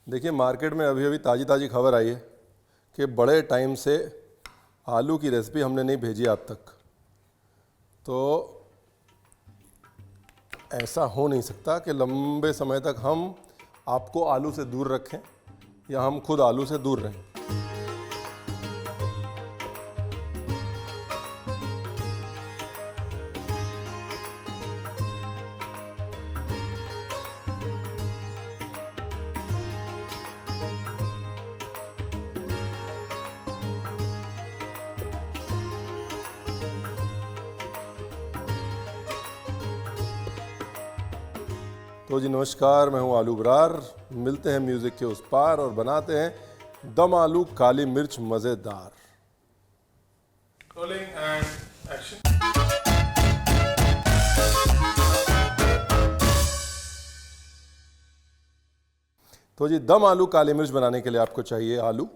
देखिए मार्केट में अभी अभी ताज़ी ताज़ी खबर आई है कि बड़े टाइम से आलू की रेसिपी हमने नहीं भेजी आप तक। तो ऐसा हो नहीं सकता कि लंबे समय तक हम आपको आलू से दूर रखें या हम खुद आलू से दूर रहें। तो जी नमस्कार, मैं हूं आलू बरार। मिलते हैं म्यूज़िक के उस पार और बनाते हैं दम आलू काली मिर्च मज़ेदार। Rolling and action. तो जी दम आलू काली मिर्च बनाने के लिए आपको चाहिए आलू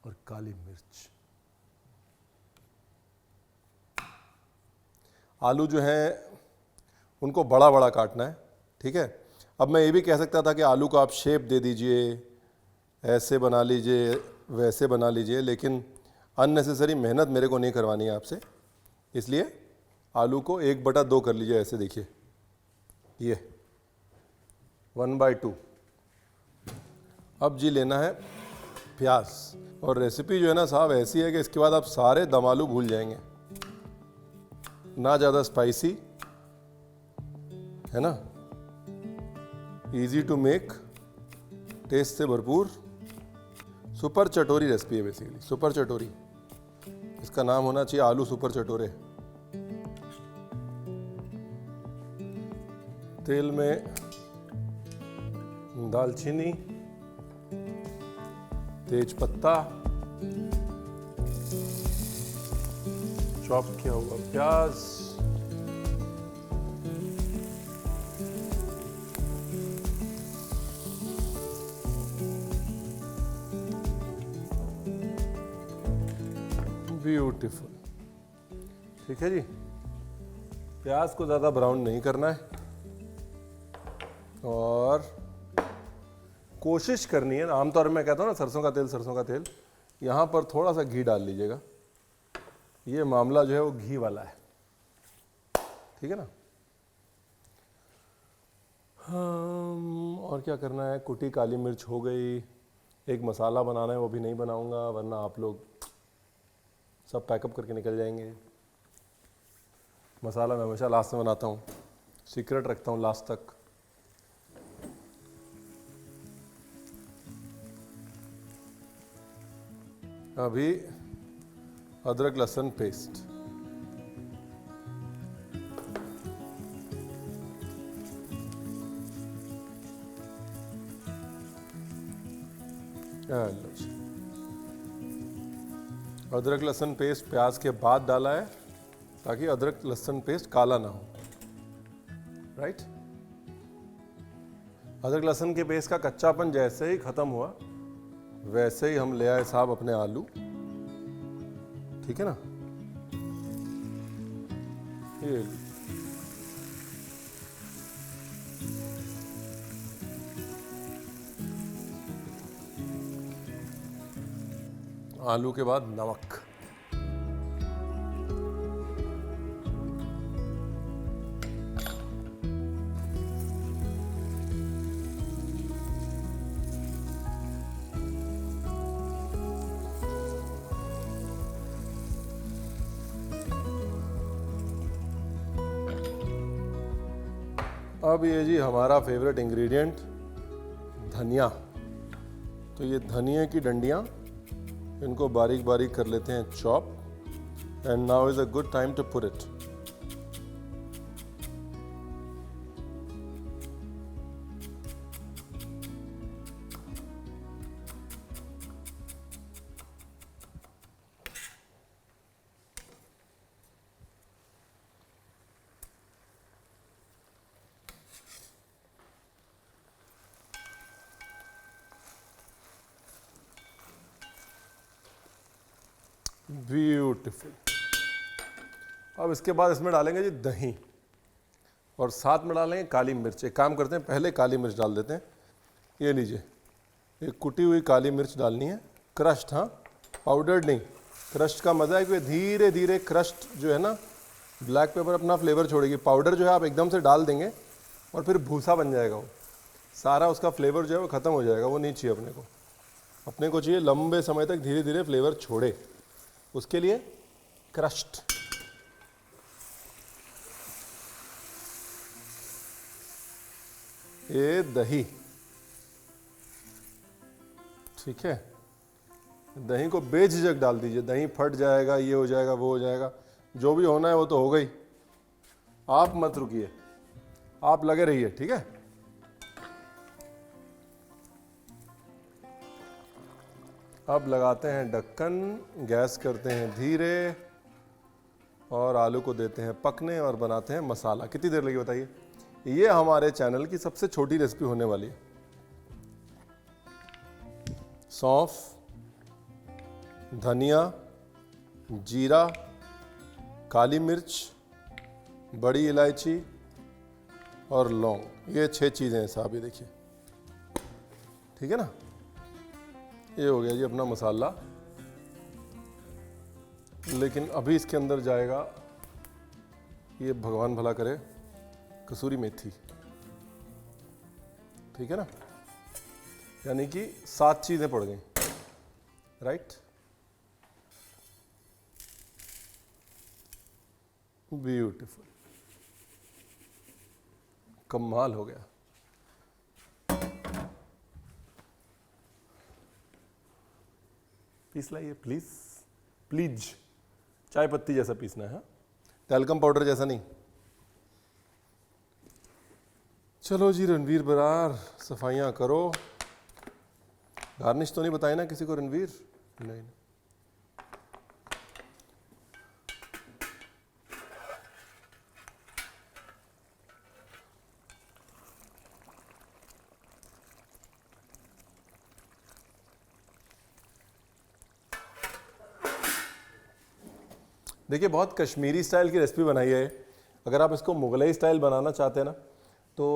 और काली मिर्च। आलू जो है उनको बड़ा बड़ा काटना है, ठीक है। अब मैं ये भी कह सकता था कि आलू को आप शेप दे दीजिए, ऐसे बना लीजिए, वैसे बना लीजिए, लेकिन अननेसेसरी मेहनत मेरे को नहीं करवानी है आपसे, इसलिए आलू को 1/2 कर लीजिए। ऐसे देखिए, ये 1/2। अब जी लेना है प्याज, और रेसिपी जो है ना साहब ऐसी है कि इसके बाद आप सारे दम आलू भूल जाएंगे। ना ज़्यादा स्पाइसी है ना, इजी टू मेक, टेस्ट से भरपूर, सुपर चटोरी रेसिपी है बेसिकली। सुपर चटोरी, इसका नाम होना चाहिए आलू सुपर चटोरे। तेल में दालचीनी, तेज पत्ता, चॉप किया हुआ प्याज, ब्यूटीफुल, ठीक है जी। प्याज को ज़्यादा ब्राउन नहीं करना है और कोशिश करनी है, आमतौर में मैं कहता हूँ ना सरसों का तेल, यहाँ पर थोड़ा सा घी डाल लीजिएगा। ये मामला जो है वो घी वाला है, ठीक है ना। और क्या करना है, कुटी काली मिर्च हो गई। एक मसाला बनाना है, वो भी नहीं बनाऊंगा वरना आप लोग सब पैकअप करके निकल जाएंगे। मसाला मैं हमेशा लास्ट में बनाता हूँ, सीक्रेट रखता हूँ लास्ट तक। अभी अदरक लहसुन पेस्ट, अदरक लहसुन पेस्ट प्याज के बाद डाला है ताकि अदरक लहसुन पेस्ट काला ना हो, राइट। अदरक लहसुन के पेस्ट का कच्चापन जैसे ही खत्म हुआ वैसे ही हम ले आए साहब अपने आलू, ठीक है ना। ये आलू के बाद नमक, अब ये जी हमारा फेवरेट इंग्रेडिएंट धनिया। तो ये धनिया की डंडियाँ, इनको बारीक बारीक कर लेते हैं chop. And now is a good time to put it. Beautiful. अब इसके बाद इसमें डालेंगे जी दही और साथ में डालेंगे काली मिर्च। एक काम करते हैं, पहले काली मिर्च डाल देते हैं ये लीजिए, एक कुटी हुई काली मिर्च डालनी है, क्रश्ड, हाँ, पाउडर्ड नहीं। क्रश्ड का मज़ा है कि धीरे धीरे क्रश्ड जो है ना, ब्लैक पेपर अपना फ्लेवर छोड़ेगी। पाउडर जो है आप एकदम से डाल देंगे और फिर भूसा बन जाएगा, वो सारा उसका फ्लेवर जो है वो ख़त्म हो जाएगा। वो नहीं चाहिए अपने को। अपने को चाहिए लंबे समय तक धीरे धीरे फ्लेवर छोड़े, उसके लिए क्रश्ड। ये दही, ठीक है, दही को बेझिझक डाल दीजिए। दही फट जाएगा, ये हो जाएगा, वो हो जाएगा, जो भी होना है वो तो हो गई। आप मत रुकिए, आप लगे रहिए, ठीक है। अब लगाते हैं ढक्कन, गैस करते हैं धीरे और आलू को देते हैं पकने और बनाते हैं मसाला। कितनी देर लगी बताइए? ये हमारे चैनल की सबसे छोटी रेसिपी होने वाली है। सौंफ, धनिया, जीरा, काली मिर्च, बड़ी इलायची और लौंग, ये 6 चीज़ें हैं साहब, ये देखिए, ठीक है ना। ये हो गया जी अपना मसाला। लेकिन अभी इसके अंदर जाएगा, ये भगवान भला करे, कसूरी मेथी, ठीक है ना। यानी कि 7 चीज़ें पड़ गई, राइट। ब्यूटीफुल, कमाल हो गया। पीस लाइए प्लीज, प्लीज। चाय पत्ती जैसा पीसना है, टैल्कम पाउडर जैसा नहीं। चलो जी रणवीर बरार, सफाइयाँ करो। गार्निश तो नहीं बताए ना किसी को रणवीर? नहीं। देखिए, बहुत कश्मीरी स्टाइल की रेसिपी बनाई है। अगर आप इसको मुगलई स्टाइल बनाना चाहते हैं ना, तो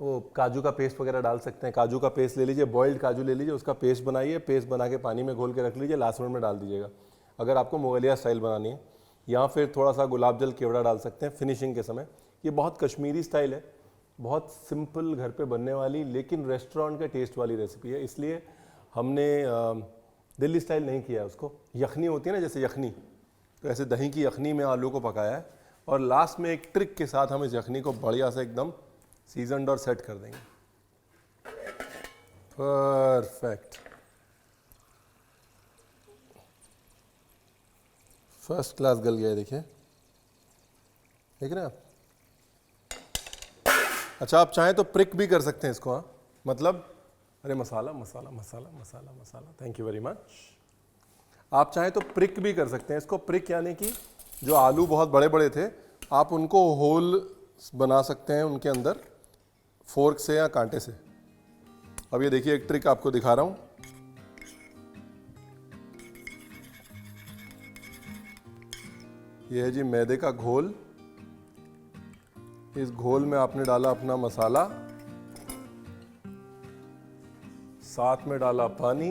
वो काजू का पेस्ट वगैरह डाल सकते हैं। काजू का पेस्ट ले लीजिए, बॉइल्ड काजू ले लीजिए, उसका पेस्ट बनाइए, पेस्ट बना के पानी में घोल के रख लीजिए, लास्ट मिनट में डाल दीजिएगा अगर आपको मुगलिया स्टाइल बनानी है। या फिर थोड़ा सा गुलाब जल केवड़ा डाल सकते हैं फिनिशिंग के समय। ये बहुत कश्मीरी स्टाइल है, बहुत सिंपल घर पे बनने वाली लेकिन रेस्टोरेंट के टेस्ट वाली रेसिपी है। इसलिए हमने दिल्ली स्टाइल नहीं किया है उसको। यखनी होती है ना, जैसे यखनी, तो ऐसे दही की यखनी में आलू को पकाया है और लास्ट में एक ट्रिक के साथ हम इस यखनी को बढ़िया से एकदम सीजनड और सेट कर देंगे। परफेक्ट, फर्स्ट क्लास गल गया है, देखिए, देख रहे हैं आप। अच्छा, आप चाहें तो प्रिक भी कर सकते हैं इसको, हाँ, मतलब अरे masala masala masala masala masala, thank you very much. आप चाहें तो प्रिक भी कर सकते हैं इसको। प्रिक यानी कि जो आलू बहुत बड़े बड़े थे, आप उनको होल बना सकते हैं उनके अंदर, फोर्क से या कांटे से। अब ये देखिए, एक ट्रिक आपको दिखा रहा हूँ। ये है जी मैदे का घोल। इस घोल में आपने डाला अपना मसाला, साथ में डाला पानी,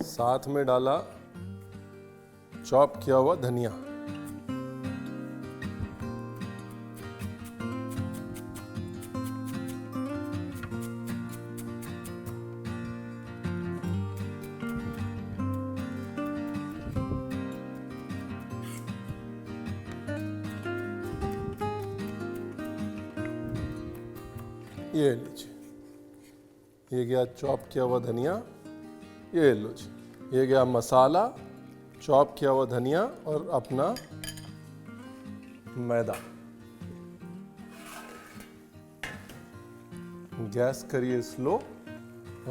साथ में डाला चॉप किया हुआ धनिया, ये लीजिए, ये गया चॉप किया हुआ धनिया, ये लो जी, ये गया मसाला, चॉप किया हुआ धनिया और अपना मैदा। गैस करिए स्लो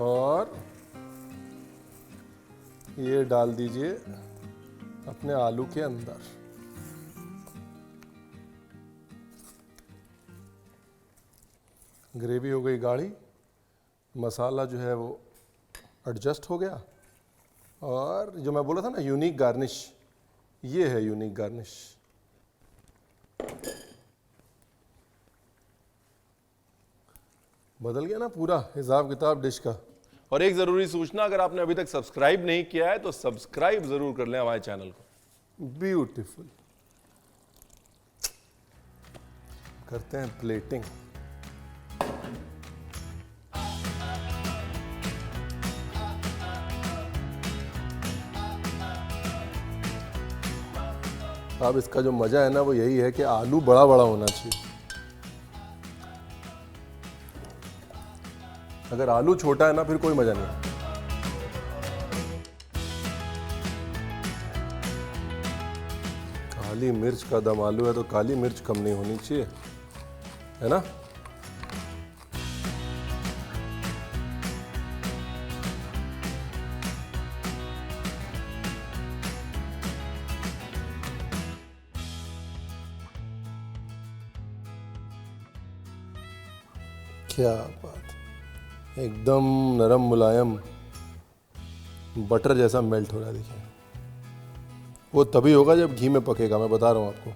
और ये डाल दीजिए अपने आलू के अंदर। ग्रेवी हो गई गाढ़ी, मसाला जो है वो एडजस्ट हो गया और जो मैं बोला था ना यूनिक गार्निश, ये है यूनिक गार्निश। बदल गया ना पूरा हिसाब किताब डिश का। और एक जरूरी सूचना, अगर आपने अभी तक सब्सक्राइब नहीं किया है तो सब्सक्राइब जरूर कर लें हमारे चैनल को। ब्यूटीफुल। करते हैं प्लेटिंग। अब इसका जो मजा है ना वो यही है कि आलू बड़ा बड़ा होना चाहिए। अगर आलू छोटा है ना फिर कोई मजा नहीं। काली मिर्च का दम आलू है तो काली मिर्च कम नहीं होनी चाहिए, है ना। क्या बात, एकदम नरम मुलायम बटर जैसा मेल्ट हो रहा है। देखिए वो तभी होगा जब घी में पकेगा, मैं बता रहा हूँ आपको।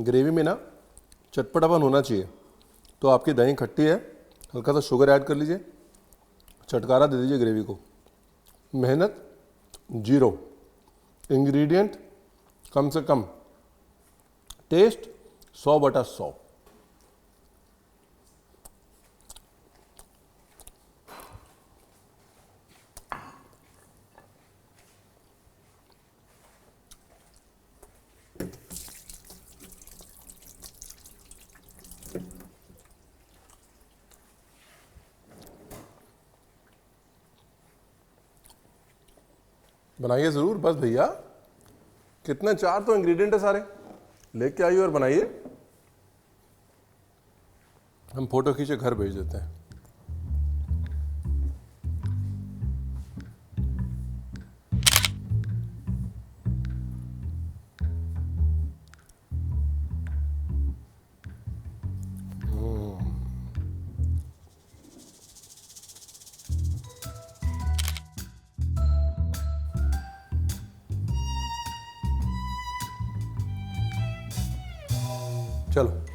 ग्रेवी में ना चटपटापन होना चाहिए, तो आपकी दही खट्टी है, हल्का सा शुगर ऐड कर लीजिए, चटकारा दे दीजिए ग्रेवी को। मेहनत जीरो, इंग्रेडिएंट कम से कम, टेस्ट 100/100। बनाइए ज़रूर, बस भैया कितने 4 तो इंग्रेडिएंट है सारे, लेके आइए और बनाइए। हम फोटो खींचे घर भेज देते हैं। चलो